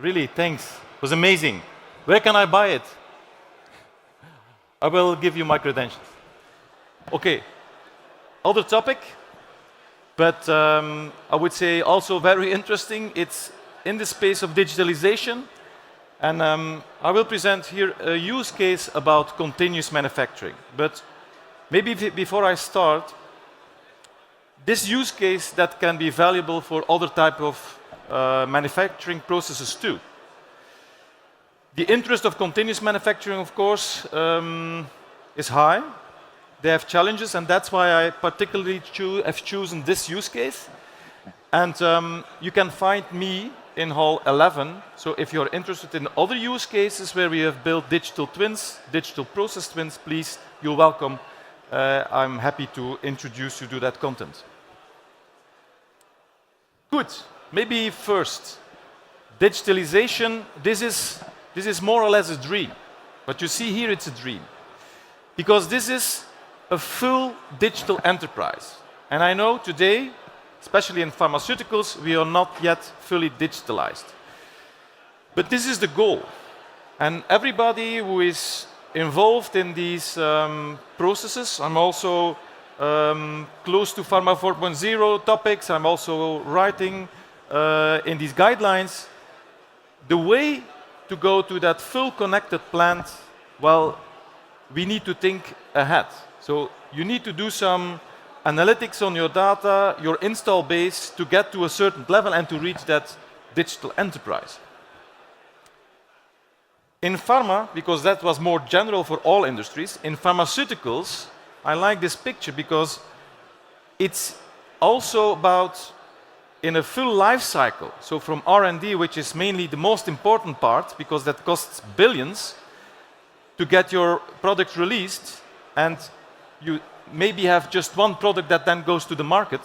Really, thanks. It was amazing. Where can I buy it? I will give you my credentials. Okay, other topic, but I would say also very interesting. It's in the space of digitalization, and I will present here a use case about continuous manufacturing. But maybe before I start, this use case that can be valuable for other type of manufacturing processes too. The interest of continuous manufacturing, of course, is high. They have challenges, and that's why I particularly have chosen this use case. And you can find me in Hall 11. So if you're interested in other use cases where we have built digital twins, digital process twins, please, you're welcome. I'm happy to introduce you to that content. Good. Maybe first, digitalization. This is more or less a dream. But you see here, it's a dream. Because this is a full digital enterprise. And I know today, especially in pharmaceuticals, we are not yet fully digitalized. But this is the goal. And everybody who is involved in these processes, I'm also close to Pharma 4.0 topics, I'm also writing in these guidelines. The way to go to that full connected plant, well, we need to think ahead. So you need to do some analytics on your data, your install base, to get to a certain level and to reach that digital enterprise. In pharma, because that was more general for all industries, in pharmaceuticals, I like this picture because it's also about in a full life cycle. So from R&D, which is mainly the most important part, because that costs billions to get your product released, and you maybe have just one product that then goes to the market.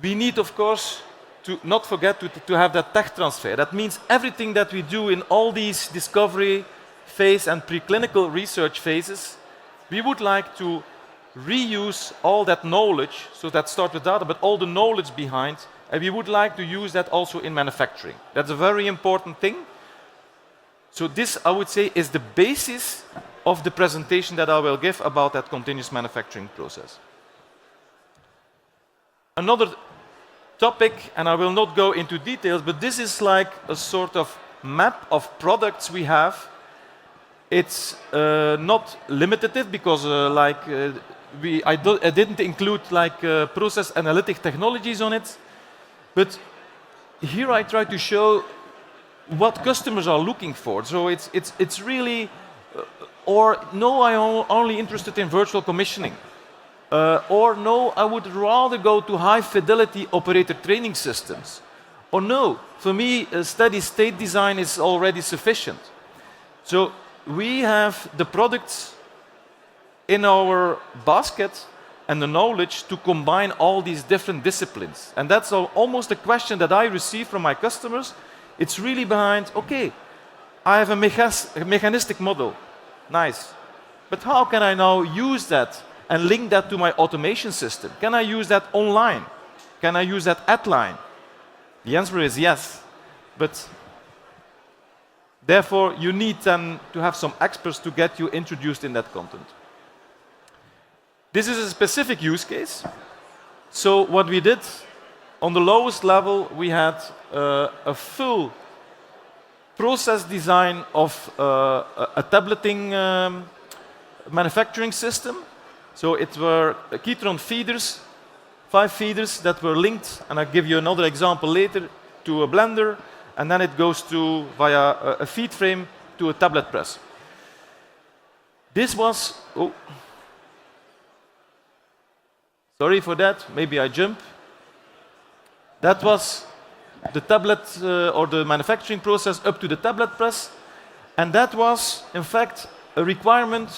We need, of course, to not forget to have that tech transfer. That means everything that we do in all these discovery phase and preclinical research phases, we would like to reuse all that knowledge, so that starts with data, but all the knowledge behind, and we would like to use that also in manufacturing. That's a very important thing. So this, I would say, is the basis of the presentation that I will give about that continuous manufacturing process. Another topic, and I will not go into details, but this is like a sort of map of products we have. It's not limitative because I didn't include process analytic technologies on it, but here I try to show what customers are looking for. So it's really, or no, I'm only interested in virtual commissioning, or no, I would rather go to high fidelity operator training systems, or no, for me, a steady state design is already sufficient. So we have the products in our basket and the knowledge to combine all these different disciplines. And that's almost a question that I receive from my customers. It's really behind, okay, I have a mechanistic model, nice. But how can I now use that and link that to my automation system? Can I use that online? Can I use that at line? The answer is yes. But therefore, you need then to have some experts to get you introduced in that content. This is a specific use case. So what we did, on the lowest level, we had a full process design of a tableting manufacturing system. So it were Keytron feeders, 5 feeders that were linked, and I'll give you another example later, to a blender, and then it goes to, via a feed frame, to a tablet press. This was, oh, sorry for that, maybe I jump. That was the tablet or the manufacturing process up to the tablet press, and that was, in fact, a requirement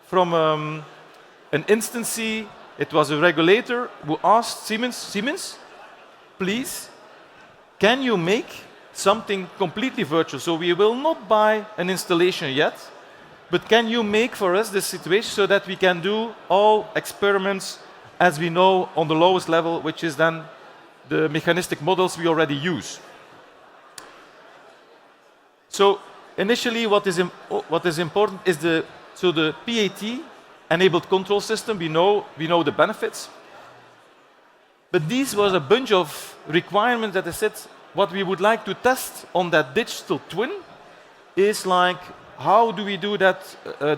from an instancy. It was a regulator who asked Siemens, please, can you make something completely virtual? So we will not buy an installation yet, but can you make for us this situation so that we can do all experiments as we know on the lowest level, which is then the mechanistic models we already use. So initially, what is important is the PAT-enabled control system. We know the benefits. But these was a bunch of requirements that I said what we would like to test on that digital twin is like how do we do that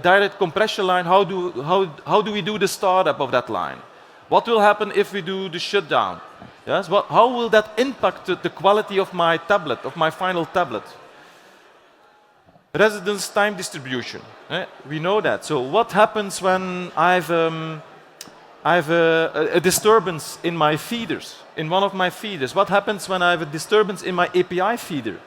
direct compression line? How do we do the startup of that line? What will happen if we do the shutdown? Yes, how will that impact the quality of my tablet, of my final tablet? Residence time distribution. We know that. So what happens when I have a disturbance in my feeders, in one of my feeders? What happens when I have a disturbance in my API feeder?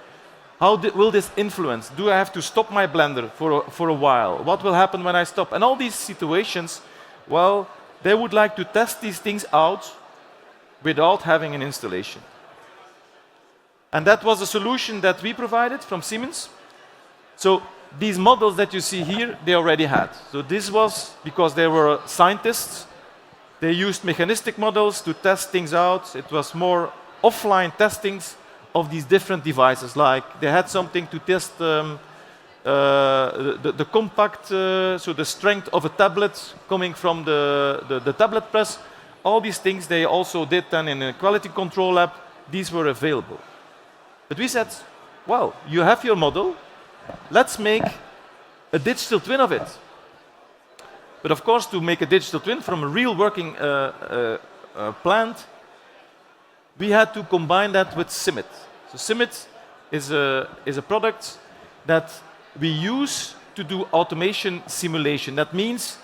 How will this influence? Do I have to stop my blender for a while? What will happen when I stop? And all these situations, well, they would like to test these things out without having an installation. And that was a solution that we provided from Siemens. So these models that you see here, they already had. So this was because they were scientists. They used mechanistic models to test things out. It was more offline testings of these different devices. Like they had something to test the compact, so the strength of a tablet coming from the tablet press. All these things they also did then in a quality control lab. These were available. But we said, well, you have your model. Let's make a digital twin of it. But of course, to make a digital twin from a real working plant, we had to combine that with SIMIT. So SIMIT is a product that we use to do automation simulation. That means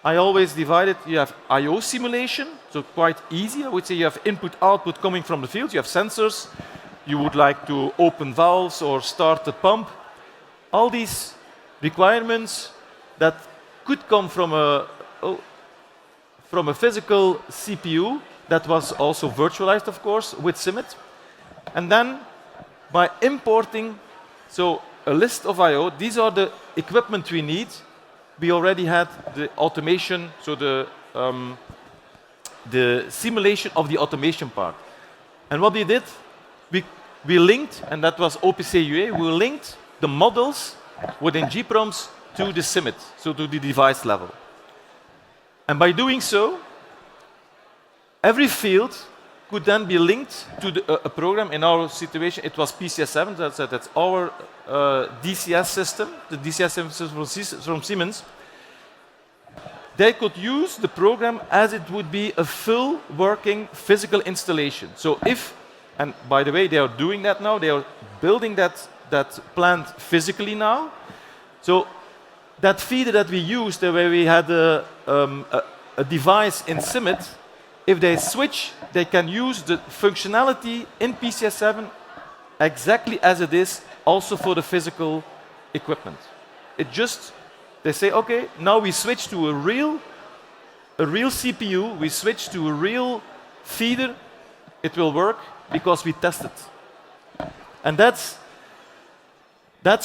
I always divide it. You have I/O simulation, so quite easy. I would say you have input-output coming from the field. You have sensors. You would like to open valves or start the pump. All these requirements that could come from a physical CPU that was also virtualized, of course, with SIMIT. And then by importing so a list of I/O, these are the equipment we need. We already had the automation, so the simulation of the automation part. And what we did, we linked, and that was OPC UA, we linked the models within GPROMs to the SIMIT, so to the device level. And by doing so, every field could then be linked to a program. In our situation, it was PCS7, that's our DCS system, the DCS system from Siemens. They could use the program as it would be a full working physical installation. So if, and by the way, they are doing that now, they are building that plant physically now. So that feeder that we used, where we had a device in SIMIT, if they switch, they can use the functionality in PCS7 exactly as it is also for the physical equipment. It just, they say, okay, now we switch to a real CPU, we switch to a real feeder, it will work because we tested. And that's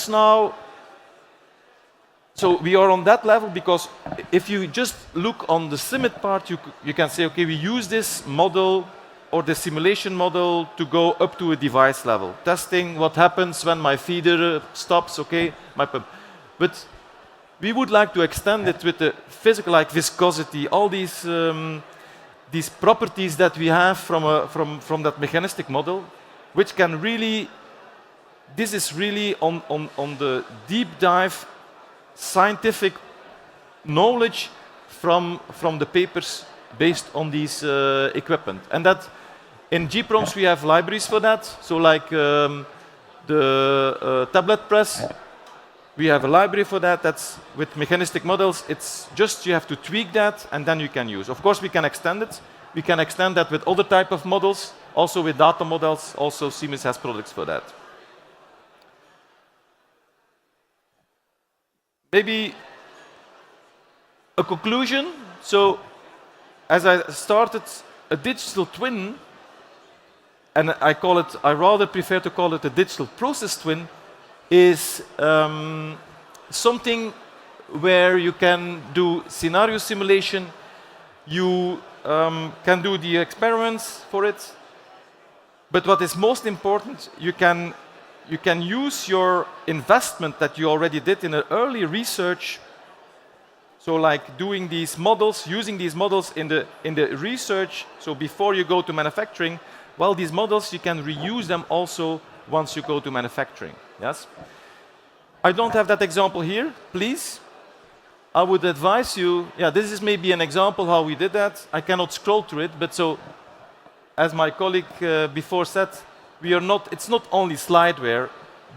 now, so we are on that level because if you just look on the SIMIT part, you can say, okay, we use this model or the simulation model to go up to a device level, testing what happens when my feeder stops, okay, my pump. But we would like to extend it with the physical, like viscosity, all these properties that we have from that mechanistic model, which can really, this is really on the deep dive scientific knowledge from the papers based on these equipment. And that in GPROMs we have libraries for that. So like the tablet press, we have a library for that. That's with mechanistic models. It's just you have to tweak that and then you can use. Of course we can extend it. We can extend that with other type of models, also with data models. Also Siemens has products for that. Maybe a conclusion. So as I started, a digital twin, and I rather prefer to call it a digital process twin, is something where you can do scenario simulation, you can do the experiments for it, but what is most important, you can you can use your investment that you already did in an early research. So like doing these models, using these models in the research, so before you go to manufacturing, well, these models, you can reuse them also once you go to manufacturing, yes? I don't have that example here, please. I would advise you, yeah, this is maybe an example how we did that. I cannot scroll through it, but so, as my colleague before said, it's not only slideware,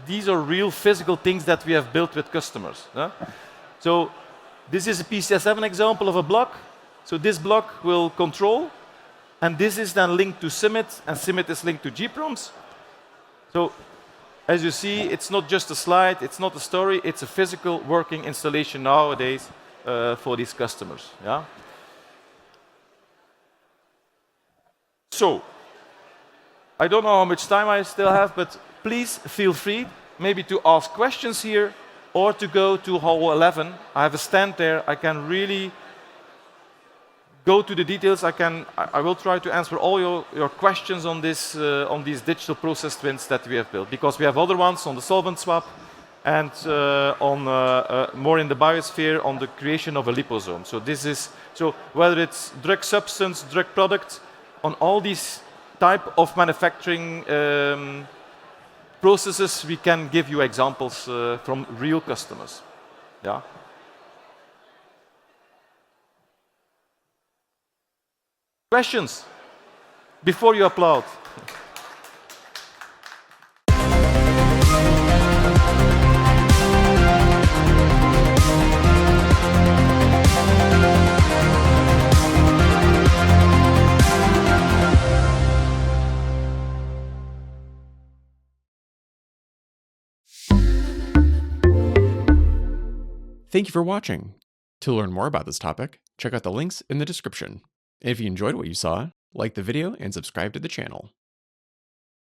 these are real physical things that we have built with customers. Yeah? So, this is a PCS7 example of a block. So this block will control, and this is then linked to CIMIT, and CIMIT is linked to GPROMs. So as you see, it's not just a slide, it's not a story, it's a physical working installation nowadays for these customers. Yeah? So, I don't know how much time I still have, but please feel free maybe to ask questions here, or to go to Hall 11. I have a stand there. I can really go to the details. I will try to answer all your questions on these digital process twins that we have built, because we have other ones on the solvent swap and on more in the biosphere on the creation of a liposome. So whether it's drug substance, drug product, on all these type of manufacturing processes, we can give you examples from real customers. Yeah. Questions before you applaud? Thank you for watching. To learn more about this topic, check out the links in the description. And if you enjoyed what you saw, like the video and subscribe to the channel.